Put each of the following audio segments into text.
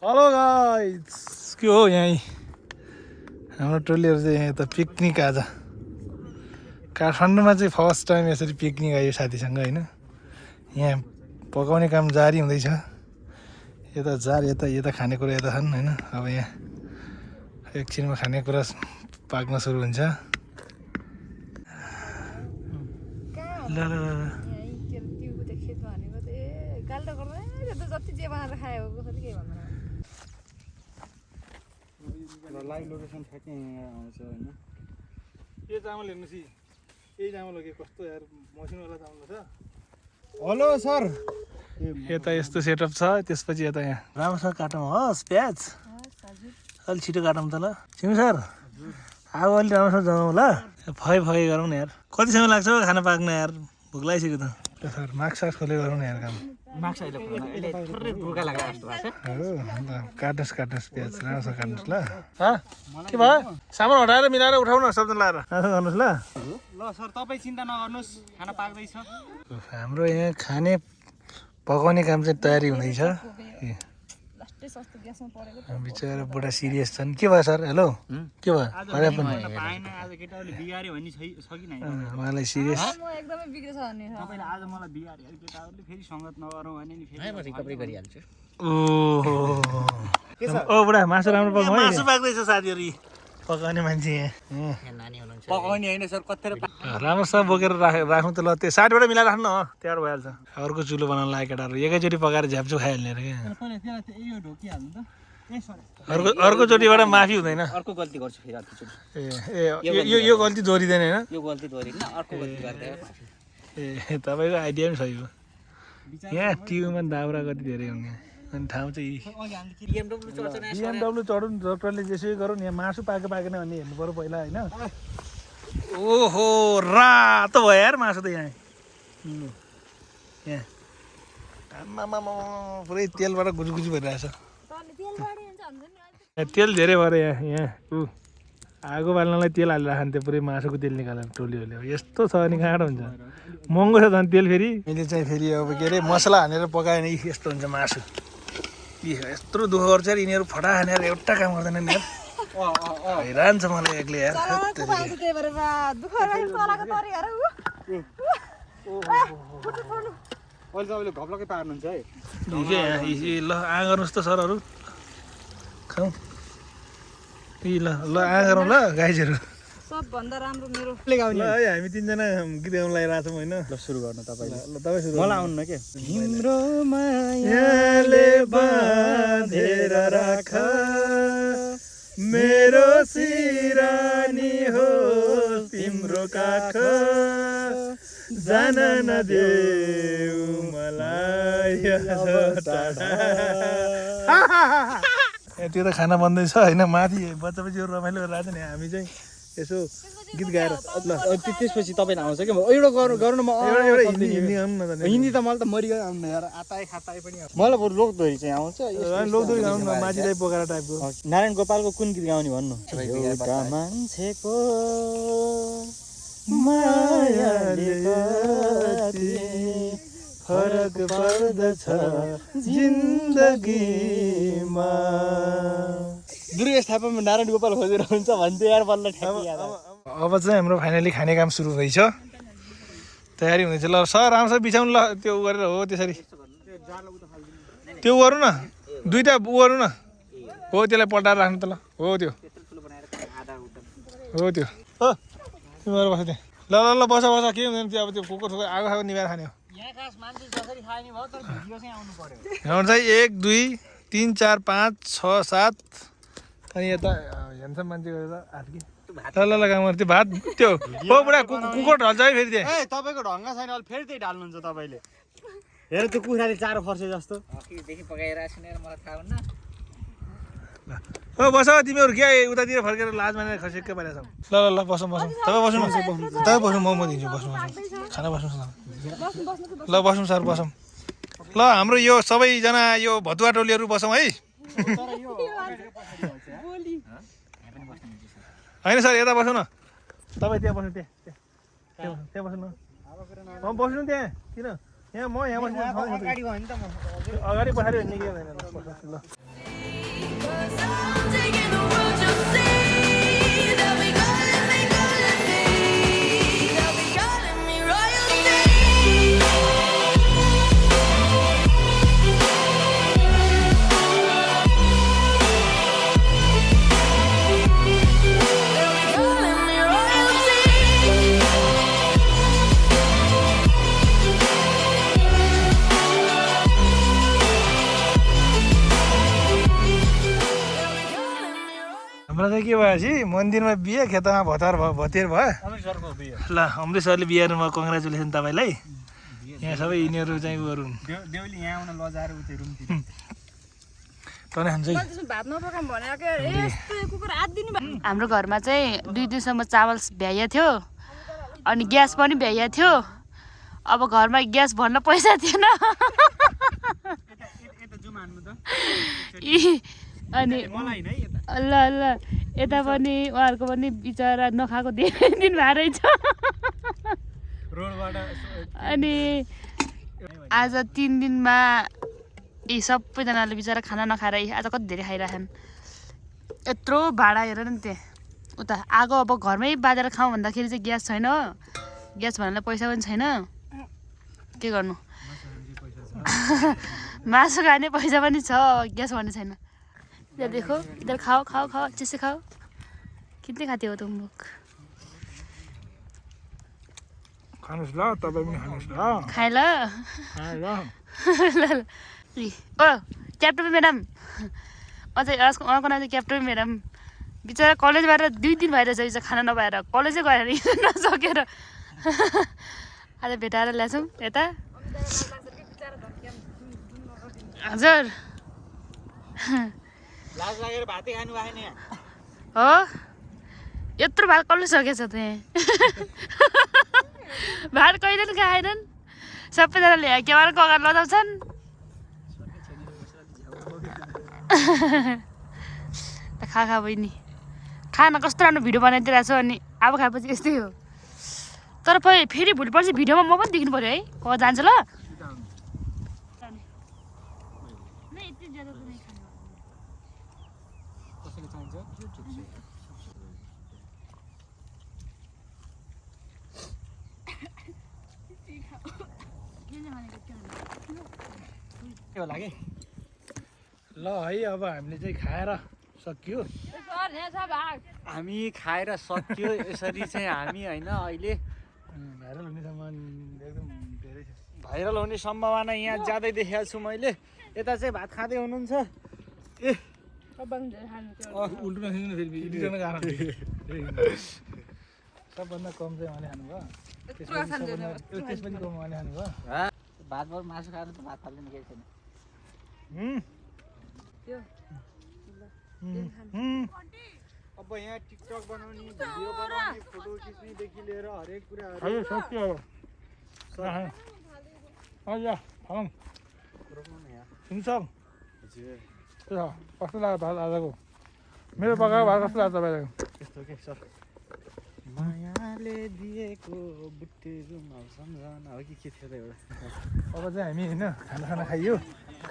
Hello guys, के हो यहीँ हाम्रो टोलीहरू चाहिँ यहाँ त पिकनिक आज काठमाडौँमा चाहिँ फर्स्ट टाइम यसरी पिकनिक आयो साथीसँग होइन। यहाँ पकाउने काम जारी हुँदैछ। यता जार यता यता खानेकुरा यता छन् होइन। अब यहाँ एकछिनमा खानेकुरा पाक्न सुरु हुन्छ। ल ल लाइभ लोकेसन ठ्याक्कै आउँछ होइन। यो चामल हेर्नुहोस् यही चामल हो कि कस्तो यार मसिनोवाला चामल छ। हेलो सर, यता यस्तो सेटअप छ। त्यसपछि यता यहाँ राम्रोसँग काटौँ हस् प्याज अलिक छिटो काटौँ त ल सिमी सर। आगो अलिक राम्रोसँग जमाउँ ल। फै गरौँ न यार। कति समय लाग्छ खाना पाक्न यार, भोक लागिसक्यो त। सर माक्स साक्स खोलेर गरौँ न यार काम। काट्नुहोस् प्याज राम्रोसँग काट्नुहोस् ल। के भयो सामान हटाएर मिलाएर उठाउनु सबजना लाएर गर्नुहोस् ल। ल सर तपाईँ चिन्ता नगर्नुहोस्, खाना पाक्दैछ। हाम्रो यहाँ खाने पकाउने काम चाहिँ तयारी हुँदैछ। बिचरा बुढा सिरियस छन्। के भयो सर? हेलो के भयो? उहाँलाई सिरियस ओ बुढा मासु राम्रो पकाउँ। मासु पाक्दैछ साथीहरू, पकाउने मान्छे यहाँ पकाउने होइन सर, कत्थेर राम्रोसँग बोकेर राख्नु त ल। त्यो 60वटा मिलाएर राख्नु न, त्यहाँबाट भइहाल्छ। अर्को चुलो बनाउनु लाग्यो केटाहरू, एकैचोटि पकाएर झ्याप्चो खाइहाल्ने अरे क्या। अर्कोचोटिबाट माफी हुँदैन। अर्को गल्ती गर्छु फेरि अर्कोचोटि। यो गल्ती दोहोरिँदैन होइन। यो गल्ती दोहोरिन्न, अर्को गल्ती गर्दै। ए तपाईँको आइडिया पनि सही हो। यहाँ टियुमा दाउरा कति धेरै हुने अनि ठाउँ चाहिँ बिएमडब्लु चढौँ डक्टरले जेसुकै गरौँ। यहाँ मासु पाकेन भने हेर्नु पऱ्यो पहिला होइन। ओहो रातो भयो यार मासु त यहाँ। आमामा पुरै तेलबाट गुजुगुजु भइरहेछ। तेल धेरै भएर यहाँ आगो बाल्नलाई तेल हालेर खान्थ्यो, पुरै मासुको तेल निकालेर टोलीहरूले। यस्तो छ भने कहाँबाट हुन्छ, महँगो छ झन् तेल। फेरि मैले चाहिँ फेरि अब के अरे मसला हानेर पकायो भने यस्तो हुन्छ मासु। यत्रो दुःख गर्छ यार यिनीहरू, फटा हानेर एउटा काम गर्दैनन् यार। हैरान छ मलाई एक्लै यार। अहिले तपाईँले घप्लकै पार्नुहुन्छ है। ल आ गर्नुहोस् त सरहरू, खाउँ। ल आ गरौँ ल गाइजहरू। सबभन्दा राम्रो मेरो ल है हामी तिनजना गीत गाउन लागिरहेको छौँ होइन। ल सुरु गर्नु तपाईँले। ल तपाईँ सुरु। मलाई आउनु न के। तिम्रो मायाले बाँधेर राख मेरो सिरानी हो तिम्रो काख, जान नदेऊ मलाई टाढा। त्यो त खाना बन्दैछ होइन। माथि बच्चा रमाइलो गरिरहेको छ नि, हामी चाहिँ यसो गीत गाएर। ल त्यसपछि तपाईँलाई आउँछ क्या। एउटा गर्नु म हिन्दी गाउनु न त। हिन्दी त मलाई त मरिगयो आउनु यार, आताए खाताए पनि मलाई बरु लोकदोहोरी चाहिँ आउँछ। लोकदोहोरी गाउनु न, माझीलाई पोखरा टाइपको। नारायण गोपालको कुन गीत गाउने भन्नु? एउटा मान्छेको मायाले कति फरक पर्दछ जिन्दगीमा। दुर्गेश थापामा नारायण गोपाल खोजेर हुन्छ भन्थ्यो यार, बल्ल ठ्याक्कै। अब चाहिँ हाम्रो फाइनली खाने काम सुरु हुँदैछ, तयारी हुँदैछ। ल सर राम्रोसँग बिछाउनु ल, त्यो उ गरेर हो त्यसरी त्यो गरौँ न, दुईवटा उ गरौँ न। हो त्यसलाई पल्टाएर राख्नु त ल। हो त्यो हो त्यो हो तिमीहरू बस त्यहाँ। ल बस के हुँदैन त्यो। अब त्यो कुकुर आगो खाएको निभाएर खाने हो। यहाँ चाहिँ 1 2 3 4 5 6 7 अनि यता हेर्छ मान्छे गरेर हात्की। ल काम गर्छ त्यो भात त्यो हो बुढा कुकुर ढल्छ है फेरि त्यहाँ। ए तपाईँको ढङ्ग छैन, अहिले फेरि त्यही ढाल्नुहुन्छ तपाईँले। हेर त्यो कुखुराले चारो फर्से जस्तो हो। बस तिमीहरू क्या उतातिर फर्केर लाज मानेर खसेक्कै पारेको छौ। ल बसौँ तपाईँ बस्नु न। तपाईँ बस्नु, म दिन्छु बस्नु खाना बस्नुहोस् न। ल बसौँ सर बसौँ। ल हाम्रो यो सबैजना यो भतुवा टोलीहरू बसौँ है। होइन सर यता बस्नु न, तपाईँ त्यहाँ बस्नु। त्यहाँ बस्नु न, बस्नु त्यहाँ। किन यहाँ म यहाँ बस्नु अगाडि पछाडि भन्ने के हुँदैन। ल हाम्रो चाहिँ के भएपछि मन्दिरमा बिहे खेतमा भतार भयो भतेर भयो अमृतसरको बिहे ल अमृत सरले बिहारमा कङ्ग्रेचुलेसन तपाईँलाई यहाँ सबै यिनीहरू चाहिँ उहरू हुन् देउली यहाँ आउन लजाएर उतै रुमतिर तनै खान्छ है भात नपकाउँ भनेको यस्तो कुकुर आदिनु हाम्रो घरमा चाहिँ 2 दिनसम्म चामल भ्याइया थियो अनि ग्यास पनि भ्याइया थियो अब घरमा ग्यास भर्न पैसा थिएन अनि ल ल यता पनि उहाँहरूको पनि बिचरा नखाएको धेरै दिन भएर रहेछ अनि आज 3 दिनमा यी सबैजनाले बिचरा खाना नखाएर आज कति धेरै खाइरहेछन् यत्रो भाडा हेर नि त्यहाँ उता आगो अब घरमै बाजेर खाउँ भन्दाखेरि चाहिँ ग्यास छैन ग्यास भन्नलाई पैसा पनि छैन के गर्नु मासु खाने पैसा पनि छ ग्यास भन्ने छैन इधर देखो इधर खाओ खाओ खाओ अच्छे से खाओ कितने खाते हो तुम लोग खानुहोस् ल तपाईँ पनि खानुहोस् ल खाए ल खाए ल ओ क्याप्टन म्याडम अझै अर्को नाम चाहिँ क्याप्टन म्याडम बिचरा कलेजबाट 2 दिन भइरहेछ बिचरा खाना नपाएर कलेजै गएर नसकेर आज भेटाएर ल्याछौँ यता हजुर लाज लागेर भातै खानु भएन हो यत्रो भात कसले सकेछ त्यहाँ भात कहिले पनि खाएनन् सबैजनाले केवार कगार लजाउँछन् खा बहिनी खाना कस्तो राम्रो भिडियो बनाइदिइरहेको छु अनि अब खाएपछि यस्तै हो तर फेरि भोलि पर्सि भिडियोमा म पनि देख्नु पऱ्यो है क जान्छ ल ल है अब हामीले चाहिँ खाएर सकियो हामी खाएर सक्यो यसरी चाहिँ हामी होइन अहिले भाइरल हुने सामान एकदम धेरै छ भाइरल हुने सम्भावना यहाँ ज्यादै देखेको छु मैले यता चाहिँ भात खाँदै हुनुहुन्छ ए उल्टो नखिच्नु फेरि इडिटरमा गाह्रो सबभन्दा कम चाहिँ उहाँले खानुभयो त्यसपछि कम उहाँले खानुभयो भात मासु खाएर त भात फाल्दैन केही छैन अब यहाँ टिकटक बनाउने भिडियो बनाउने फोटो खिच्नेदेखि लिएर हरेक कुराहरू सक्यो अब सुन्छ कस्तो लाग्यो भात आजको मेरो पकाएको भात कस्तो लाग्छ तपाईँलाई यस्तो के सर मायाले दिएको बुट्टेमा सम्झना हो कि के थियो त एउटा अब चाहिँ हामी होइन खाना खाइयो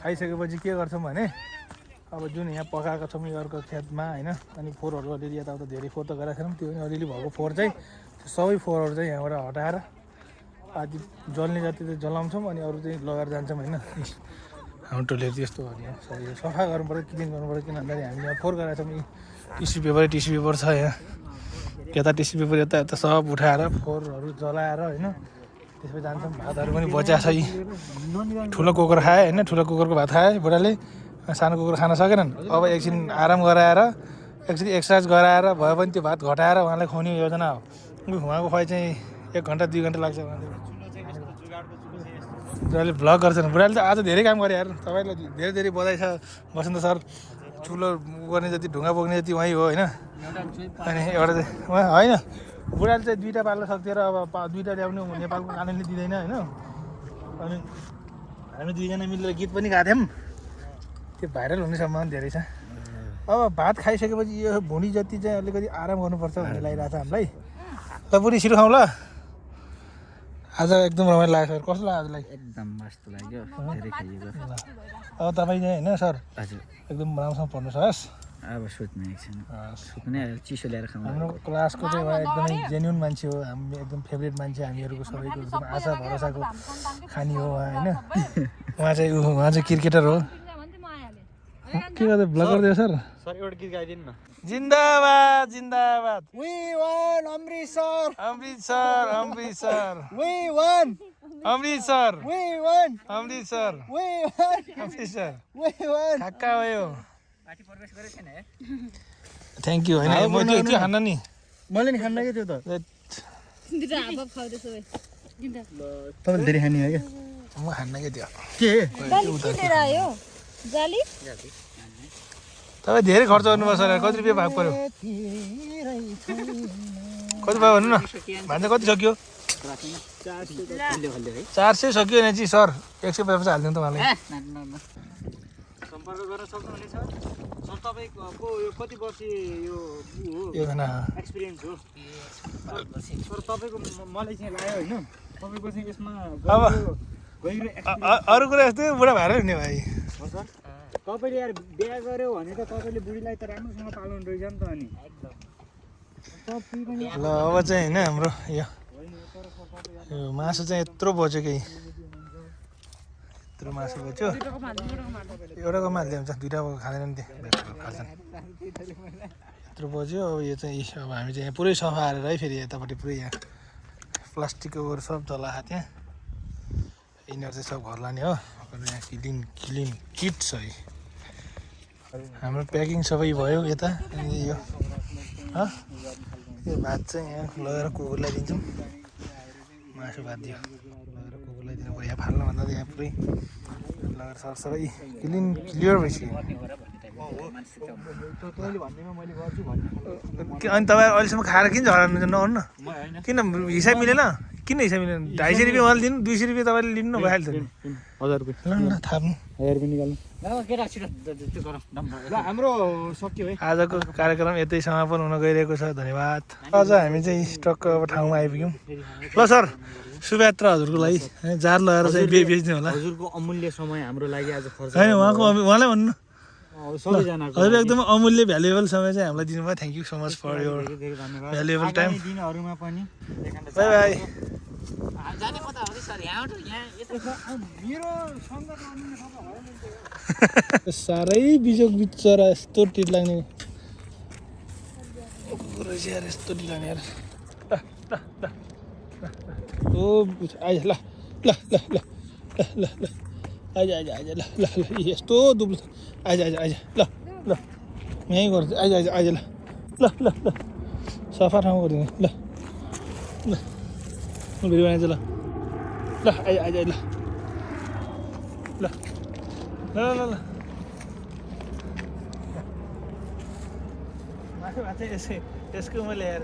खाइसकेपछि के गर्छौँ भने अब जुन यहाँ पकाएको छौँ अर्को खेतमा होइन अनि फोहोरहरू अलिअलि यताउता धेरै फोहोर त गरेको छैनौँ त्यो पनि अलिअलि भएको फोहोर चाहिँ सबै फोहोरहरू चाहिँ यहाँबाट हटाएर आदि जल्ने जति चाहिँ जलाउँछौँ अनि अरू चाहिँ लगाएर जान्छौँ होइन हाम्रो टोइलेट यस्तो हो नि सबै सफा गर्नु पऱ्यो क्लिन गर्नु पऱ्यो किन भन्दाखेरि हामी यहाँ फोहोर गरेका छौँ टिस्यु पेपर छ यहाँ यता टिस्यु पेपर यता सब उठाएर फोहोरहरू जलाएर होइन त्यसपछि जान्छौँ भातहरू पनि बचिया छ यी ठुलो कुकुर खाएँ होइन ठुलो कुकुरको भात खाएँ बुढाले सानो कुकुर खान सकेनन् अब एकछिन आराम गराएर एकछिन एक्सर्साइज गराएर भयो भने त्यो भात घटाएर उहाँलाई खुवाउने योजना हो उहाँको खुवाइ चाहिँ 1 घन्टा 2 घन्टा लाग्छ बुढाले भ्लग गर्छन् बुढाले त आज धेरै काम गरे यार तपाईँलाई धेरै धेरै बधाई छ बसन्त सर ठुलो गर्ने जति ढुङ्गा बोक्ने जति उहीँ हो होइन अनि एउटा चाहिँ होइन बुढाले चाहिँ 2टा पाल्न सक्थ्यो र अब 2टा ल्याउनु नेपालको कानुनले दिँदैन होइन अनि हामी 2जना मिलेर गीत पनि गाएको थियौँ त्यो भाइरल हुने सम्भावना धेरै छ अब भात खाइसकेपछि यो भुँडी जति चाहिँ अलिकति आराम गर्नुपर्छ भन्ने लागिरहेको छ हामीलाई ल बुढी छिटो खाउँ ल आज एकदम रमाइलो लाग्यो सर कस्तो लाग्यो आजलाई एकदम मस्त लाग्यो धेरै खाइएको अब तपाईँ चाहिँ होइन सर हजुर एकदम राम्रोसँग पढ्नुहोस् अब सुत्ने एकछिन सुत्ने चिसो ल्याएर खाउँ हाम्रो क्लासको चाहिँ उहाँ एकदमै जेन्युन मान्छे हो हामी एकदम फेभरेट मान्छे हामीहरूको सबैको एकदम आशा भरोसाको खानी हो उहाँ होइन उहाँ चाहिँ क्रिकेटर हो के गर्दै भ्लग गरिदियो सर सर एउटा गीत गाइदिनु न जिन्दाबाद जिन्दाबाद We won Amritsar Amritsar Amritsar We won Amritsar We won Amritsar We won Amritsar We won खाक्का भयो माथि प्रवेश गरेको छैन है थ्याङ्क यू होइन म त्यो खान्न नि मैले नि खान्न के त्यो त दुईटा हाफ खाउँदैछ भाइ तपाईँले धेरै खाने हो क्या म खान्न के त्यो के जाली के लिएर आयो जाली तपाईँ धेरै खर्च गर्नुभयो सर कति रुपियाँ भाग पऱ्यो कति भयो भन्नु न भान्जा कति सक्यो 400 सक्यो भने चाहिँ सर 150 हालिदिउँ तपाईँलाई सम्पर्क गर्न सक्नुहुनेछ सर तपाईँको यो कति वर्ष यो हो यो खाना एक्सपिरियन्स हो सर तपाईँको मलाई चाहिँ लाग्यो होइन तपाईँको चाहिँ यसमा अब गहिरो अरू कुरा यस्तै बुढा भएर हुने भाइ हो सर तपाईँले यार बिहा गर्यो भने त तपाईँले बुढीलाई त राम्रोसँग पाल्नु रहेछ नि त अनि ल अब चाहिँ होइन हाम्रो यो मासु चाहिँ यत्रो बच्यो कि यत्रो मासु बच्यो एउटाको हालिदियो हुन्छ दुइटाको खाँदैन नि त्यो खाल्छन् यत्रो बच्यो अब यो चाहिँ अब हामी चाहिँ यहाँ पुरै सफा हालेर है फेरि यतापट्टि पुरै यहाँ प्लास्टिकको सब जला त्यहाँ यिनीहरू चाहिँ सब घर लाने हो यहाँ क्लिन किट छ है हाम्रो प्याकिङ सबै भयो यता अनि यो यो भात चाहिँ यहाँ लगेर कुकुरलाई दिन्छौँ मासु भात दियो लगेर कुकुरलाई दिनु पऱ्यो यहाँ फाल्नु भन्दा यहाँ पुरै लगेर सरसबै क्लियर भइसक्यो अनि तपाईँ अहिलेसम्म खाएर किन झराउनु नहुन्न किन हिसाब मिलेन किन हिसाब मिलेन 250 रुपियाँ उहाँले दिनु 200 रुपियाँ तपाईँले लिनु भइहाल्छ नि 1000 रुपियाँ ल ल थाप्नु 1000 रुपियाँ निकाल्नु ल हाम्रो सक्यो है आजको कार्यक्रम यतै समापन हुन गइरहेको छ धन्यवाद अझ हामी चाहिँ टक्क अब ठाउँमा आइपुग्यौँ ल सर शुभयात्रा हजुरको लागि जार लगाएर चाहिँ बेच्ने होला हजुरको अमूल्य समय हाम्रो लागि आज खर्च होइन उहाँलाई भन्नु सबैजनाको हजुर एकदम अमूल्य भ्यालुएबल समय चाहिँ हामीलाई दिनुभयो thank you so much for your धेरै धन्यवाद भ्यालुएबल टाइम दिनहरूमा पनि बाई बाई जाने कता हो सर यहाँ मेरो सङ्गत साह्रै बिजोग बिचरा यस्तो टिट लाग्ने रहेछ यार यस्तो टिट लाग्ने यार ओ आइज ल ल ल ल ल ल आइज आइज आइज ल ल ल यस्तो दुब्लो आइज आइज आइज ल ल यहीँ गर्छ आइज आइज आइज ल ल ल ल सफा ठाउँ गरिदिने ल ल भिडियो बनाइन्छ ल ल आइज आइज ल ल ल ल ल मासु भात चाहिँ यसको म ल्याएर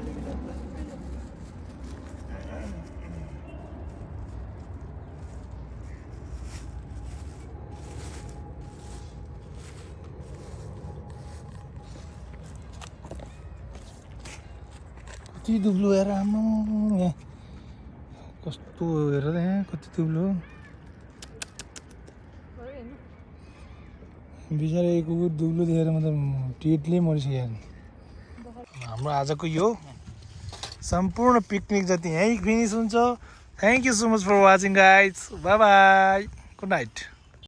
कति दुब्लो हेर आम्मा यहाँ कस्तो हेर त यहाँ कति दुब्लो बिचरा एक कुकुर दुब्लो देखेर मतलब टिटले मरिसक्यो हाम्रो आजको यो सम्पूर्ण पिकनिक जति यहीँ फिनिस हुन्छ thank you so much for watching guys bye bye good night